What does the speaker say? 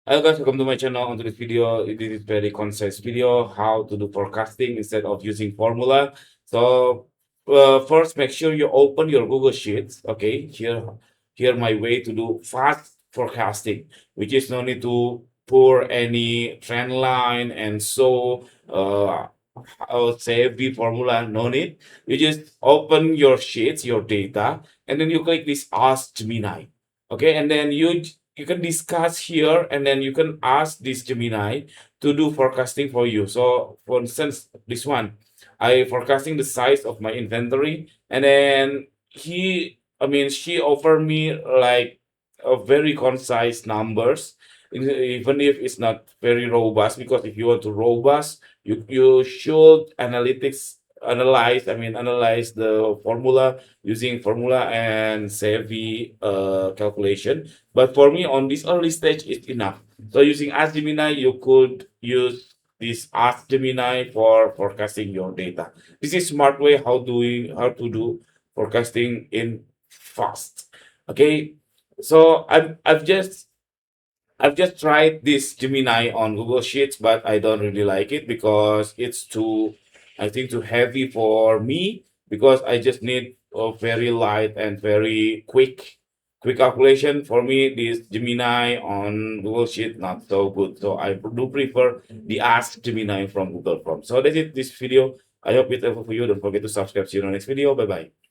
Hello guys, welcome to my channel. On this video, this is very concise video how to do forecasting instead of using formula. So first, make sure you open your Google Sheets. Okay, here my way to do fast forecasting, which is no need to pour any trend line and so I would say V formula. No need. You just open your sheets, your data, and then you click this Ask Gemini. Okay, and then you can discuss here and then you can ask this Gemini to do forecasting for you. So for instance, this one, I forecasting the size of my inventory and then she offered me like a very concise numbers, even if it's not very robust, because if you want to robust, you should analyze the formula using formula and savvy calculation. But for me, on this early stage, it's enough. So using Ask Gemini, you could use this Ask Gemini for forecasting your data. This is smart way how to do forecasting in fast. Okay, so I've just tried this Gemini on Google Sheets, but I don't really like it because it's too, I think, too heavy for me because I just need a very light and very quick calculation. For me, this Gemini on Google Sheet not so good. So I do prefer the Ask Gemini from Google Form. So that's it. This video. I hope it's helpful for you. Don't forget to subscribe. See you in the next video. Bye bye.